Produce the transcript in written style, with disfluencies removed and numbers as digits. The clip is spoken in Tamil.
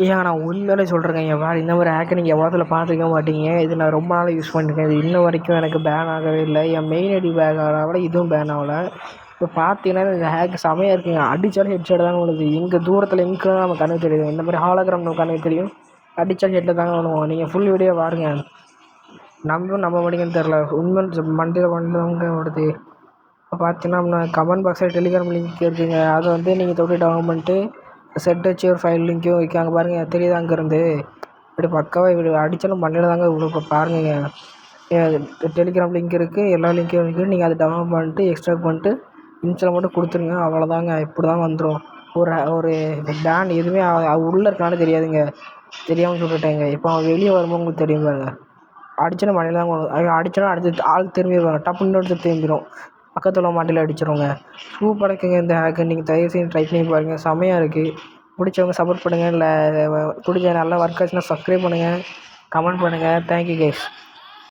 ஏன் நான் உண்மையிலே சொல்கிறேங்க, என் வேறு இந்த மாதிரி ஹேக்கை நீங்கள் எவ்வளோத்துல பார்த்துருக்க மாட்டீங்க. இது நான் ரொம்ப நாளாக யூஸ் பண்ணியிருக்கேன். இது இன்ன வரைக்கும் எனக்கு பேன் ஆகவே இல்லை. என் மெயில் ஐடி பேன் ஆகலை, இதுவும் பேன் ஆகலை. இப்போ பார்த்தீங்கன்னா இந்த ஹேக் செமையாக இருக்குங்க. அடித்தாலும் ஹெட்ஷாட் தாங்க விழுது. எங்கே தூரத்தில் எங்கே நம்ம கண்ணுக்கு தெரியுது. இந்த மாதிரி ஹாலோகிராம் நம்ம கண்ணுக்கு தெரியும். அடித்தாலும் ஹெட்டில் தாங்க விழுவோம். நீங்கள் ஃபுல் வீடியோ பாருங்கள். நம்ப மாட்டீங்கன்னு தெரில, உண்மை மண்டையில் தாங்க ஓடுது. இப்போ பார்த்தீங்கன்னா கமெண்ட் பாக்ஸில் டெலிகிராம் லிங்க் இருக்குதுங்க. அதை வந்து நீங்கள் தொட்டு டவுன்லோட் பண்ணிட்டு செட் வச்சு ஒரு ஃபைல் லிங்க்கும் வைக்காங்க பாருங்கள், தெரியுது அங்கேருந்து. இப்படி பக்காவாக இப்படி அடித்தாலும் மண்ணில் தாங்க விழும். இப்போ பாருங்க, டெலிகிராம் லிங்க் இருக்குது, எல்லா லிங்க்கும் இருக்குது. நீங்கள் அதை டவுன்லோட் பண்ணிட்டு எக்ஸ்ட்ராக்ட் பண்ணிட்டு இன்ஸ்டால் மட்டும் கொடுத்துருங்க. அவ்வளோதாங்க, இப்படி தான் வந்துடும். ஒரு பேன் எதுவுமே உள்ளே இருக்கானு தெரியாதுங்க. தெரியாமல் சொல்லிட்டேங்க. இப்போ அவன் வெளியே வரும்போது உங்களுக்கு தெரியும் பாருங்க. அடிச்சோன்னா மண்ணில் தான் வரும். அடிச்சோன்னா அடுத்து ஆள் திரும்பிடுவாங்க, டப்புன்னு எடுத்து திரும்பிடும். பக்கத்தில் மாட்டில் அடிச்சிருவோங்க. சூப்பராக இருக்குங்க இந்த ஹேக்கு. நீங்கள் தயவு செய்து ட்ரை பண்ணி பாருங்கள், செமையாக இருக்குது. பிடிச்சவங்க சப்போர்ட் பண்ணுங்கள். இல்லை பிடிச்ச நல்லா ஒர்க் ஆச்சுன்னா சப்ஸ்கிரைப் பண்ணுங்கள், கமெண்ட் பண்ணுங்கள். Thank you guys.